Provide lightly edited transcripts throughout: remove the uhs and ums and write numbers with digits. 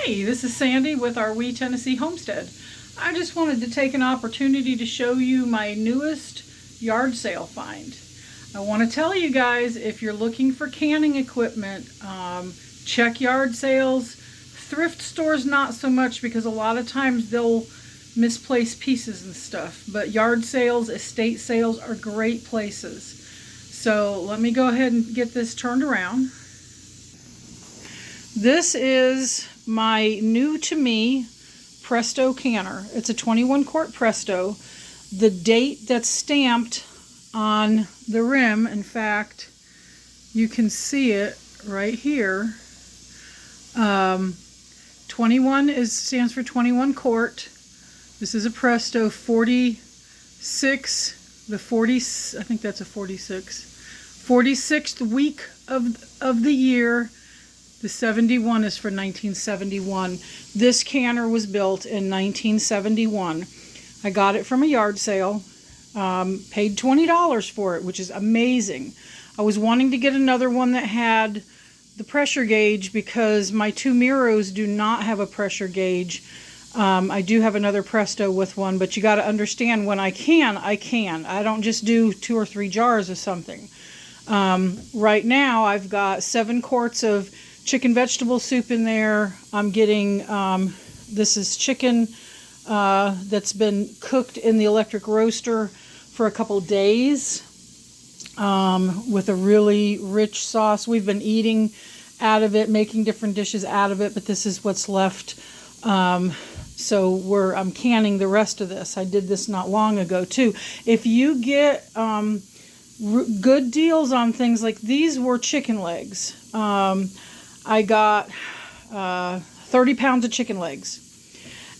Hey, this is Sandy with our Wee Tennessee Homestead. I just wanted to take an opportunity to show you my newest yard sale find. I want to tell you guys, if you're looking for canning equipment, check yard sales. Thrift stores not so much, because a lot of times they'll misplace pieces and stuff, but yard sales, estate sales are great places. So let me go ahead and get this turned around. This is my new to me Presto canner. It's a 21 quart Presto. The date that's stamped on the rim, in fact, you can see it right here. 21 stands for 21 quart. This is a Presto 46, I think that's a 46. 46th week of the year. The 71 is for 1971. This canner was built in 1971. I got it from a yard sale. Paid $20 for it, which is amazing. I was wanting to get another one that had the pressure gauge, because my two Miros do not have a pressure gauge. I do have another Presto with one, but you got to understand, when I can. I don't just do 2 or 3 jars of something. Right now I've got 7 quarts of chicken vegetable soup in there. I'm getting, this is chicken that's been cooked in the electric roaster for a couple days with a really rich sauce. We've been eating out of it, making different dishes out of it, but this is what's left. So I'm canning the rest of this. I did this not long ago too. If you get good deals on things like these, were chicken legs. I got 30 pounds of chicken legs,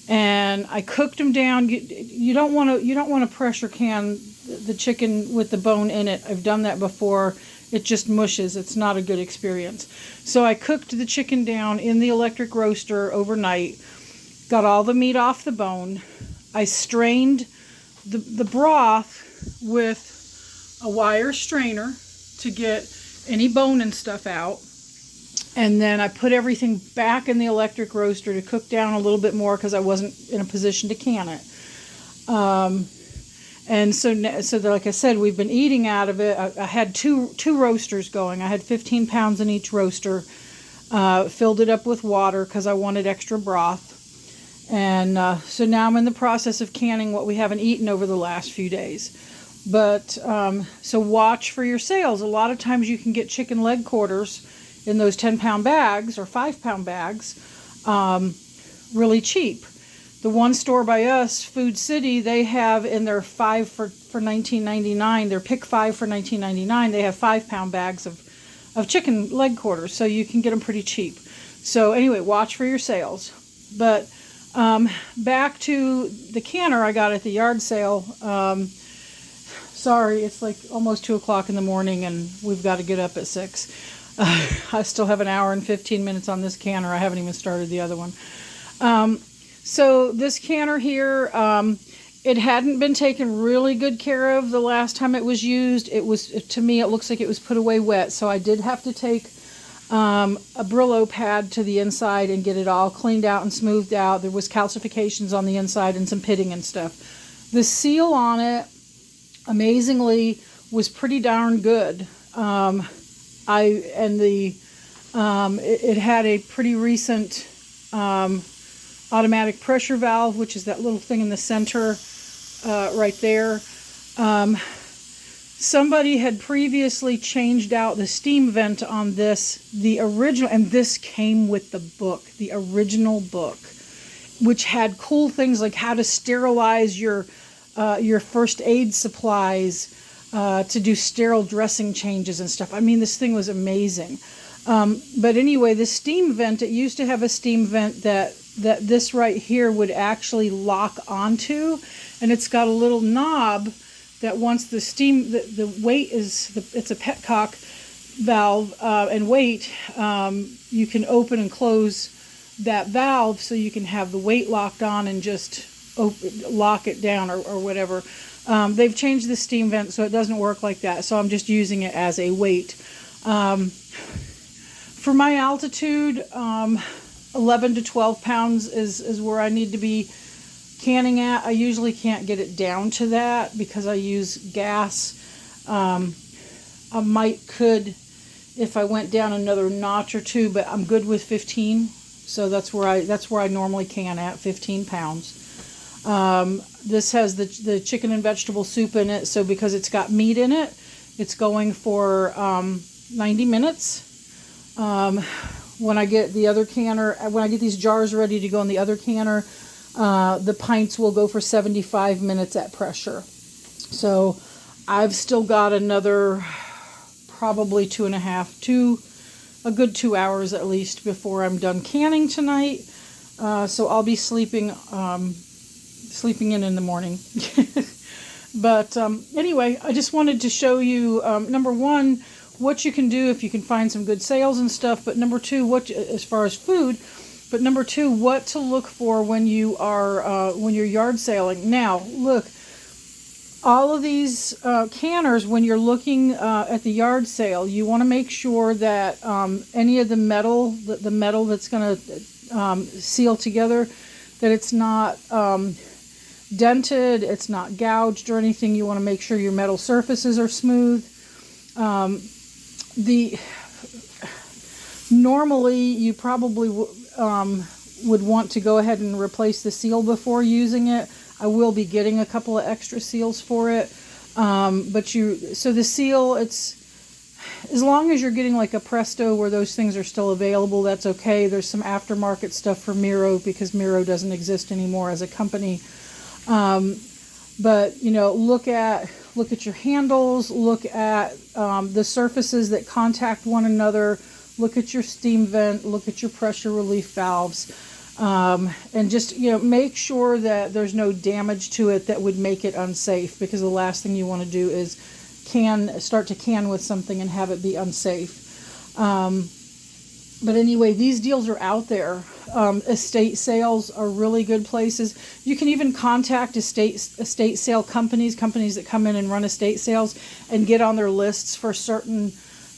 and I cooked them down. You don't want to pressure can the chicken with the bone in it. I've done that before. It just mushes. It's not a good experience. So I cooked the chicken down in the electric roaster overnight. Got all the meat off the bone. I strained the broth with a wire strainer to get any bone and stuff out. And then I put everything back in the electric roaster to cook down a little bit more, because I wasn't in a position to can it. And so like I said, we've been eating out of it. I had two roasters going. I had 15 pounds in each roaster. Filled it up with water because I wanted extra broth. And so now I'm in the process of canning what we haven't eaten over the last few days. But so watch for your sales. A lot of times you can get chicken leg quarters in those 10-pound bags or 5-pound bags, really cheap. The one store by us, Food City, they have in their 5 for $19.99, their pick 5 for $19.99, they have 5-pound bags of chicken leg quarters, so you can get them pretty cheap. So anyway, watch for your sales. But back to the canner I got at the yard sale. Sorry, it's like almost 2 o'clock in the morning, and we've got to get up at 6. I still have an hour and 15 minutes on this canner. I haven't even started the other one. So this canner here, it hadn't been taken really good care of the last time it was used. To me, it looks like it was put away wet. So I did have to take a Brillo pad to the inside and get it all cleaned out and smoothed out. There was calcifications on the inside and some pitting and stuff. The seal on it, amazingly, was pretty darn good. It had a pretty recent automatic pressure valve, which is that little thing in the center right there. Somebody had previously changed out the steam vent on this, the original, and this came with the book, the original book, which had cool things like how to sterilize your first aid supplies, to do sterile dressing changes and stuff. I mean, this thing was amazing. But anyway, the steam vent, it used to have a steam vent that this right here would actually lock onto, and it's got a little knob that once the steam, the weight is, it's a petcock valve and weight, you can open and close that valve so you can have the weight locked on and just lock it down or whatever. They've changed the steam vent so it doesn't work like that, so I'm just using it as a weight. For my altitude, 11 to 12 pounds is where I need to be canning at. I usually can't get it down to that because I use gas. I could if I went down another notch or two, but I'm good with 15. So that's where I normally can at 15 pounds. This has the chicken and vegetable soup in it, so because it's got meat in it, it's going for 90 minutes. When I get the other canner, when I get these jars ready to go in the other canner, the pints will go for 75 minutes at pressure. So I've still got another probably a good 2 hours at least before I'm done canning tonight. So I'll be sleeping in the morning. But anyway, I just wanted to show you, number one, what you can do if you can find some good sales and stuff. But number two, as far as food. But number two, what to look for when you're yard sailing. Now, look, all of these canners, when you're looking at the yard sale, you want to make sure that any of the metal that's going to seal together, that it's not dented, it's not gouged or anything. You want to make sure your metal surfaces are smooth. Normally you probably would want to go ahead and replace the seal before using it. I will be getting a couple of extra seals for it. So the seal, it's, as long as you're getting like a Presto where those things are still available, that's okay. There's some aftermarket stuff for Miro because Miro doesn't exist anymore as a company. But look at your handles, look at the surfaces that contact one another, look at your steam vent, look at your pressure relief valves, and just make sure that there's no damage to it that would make it unsafe, because the last thing you want to do is start to can with something and have it be unsafe. But anyway, these deals are out there. Estate sales are really good places. You can even contact estate sale companies that come in and run estate sales, and get on their lists for certain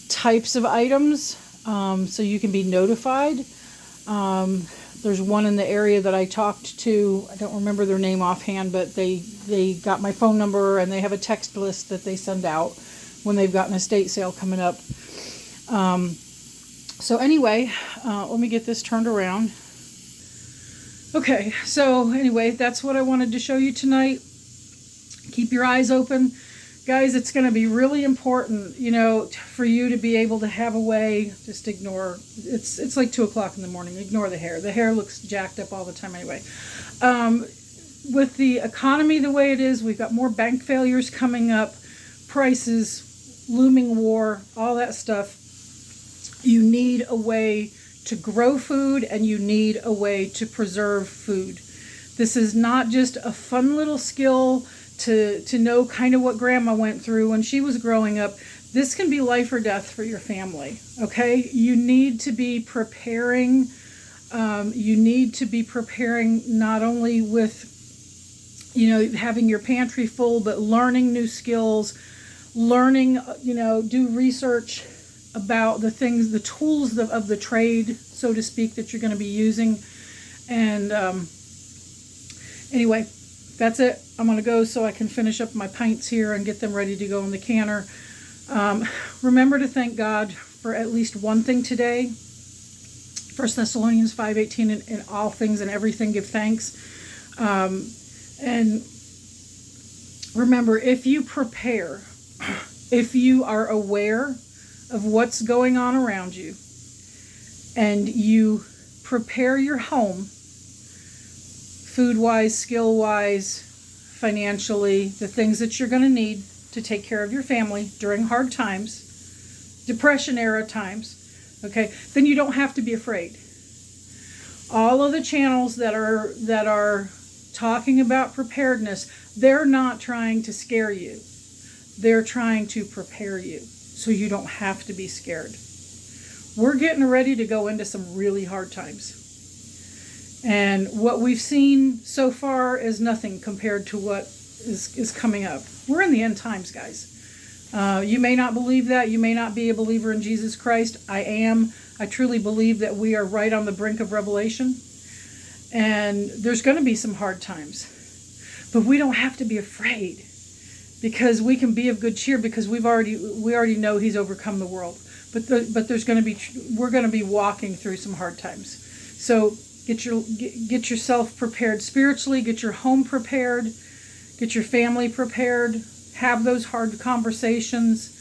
types of items, so you can be notified. There's one in the area that I talked to. I don't remember their name offhand, but they got my phone number, and they have a text list that they send out when they've got an estate sale coming up. So anyway, let me get this turned around. Okay, so anyway, that's what I wanted to show you tonight. Keep your eyes open. Guys, it's going to be really important, for you to be able to have a way. Just ignore, it's like 2 o'clock in the morning. Ignore the hair. The hair looks jacked up all the time anyway. With the economy the way it is, we've got more bank failures coming up, prices, looming war, all that stuff. You need a way to grow food, and you need a way to preserve food. This is not just a fun little skill to know kind of what Grandma went through when she was growing up. This can be life or death for your family, okay? You need to be preparing. You need to be preparing not only with, having your pantry full, but learning new skills, do research about the things, the tools of the trade, so to speak, that you're going to be using. And anyway, that's it. I'm going to go so I can finish up my pints here and get them ready to go in the canner. Remember to thank God for at least one thing today. 1 Thessalonians 5:18, in all things and everything give thanks. And remember, if you prepare, if you are aware of what's going on around you, and you prepare your home, food-wise, skill-wise, financially, the things that you're going to need to take care of your family during hard times, Depression-era times, okay, then you don't have to be afraid. All of the channels that are talking about preparedness, they're not trying to scare you. They're trying to prepare you, so you don't have to be scared. We're getting ready to go into some really hard times. And what we've seen so far is nothing compared to what is coming up. We're in the end times, guys. You may not believe that. You may not be a believer in Jesus Christ. I am. I truly believe that we are right on the brink of revelation, and there's going to be some hard times. But we don't have to be afraid, because we can be of good cheer, because we already know He's overcome the world. But we're going to be walking through some hard times. So get yourself prepared spiritually, get your home prepared, get your family prepared, have those hard conversations.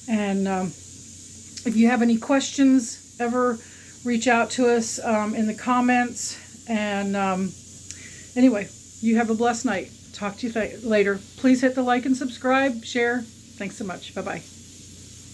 And if you have any questions, ever reach out to us in the comments. And anyway, you have a blessed night. Talk to you later. Please hit the like and subscribe, share. Thanks so much. Bye-bye.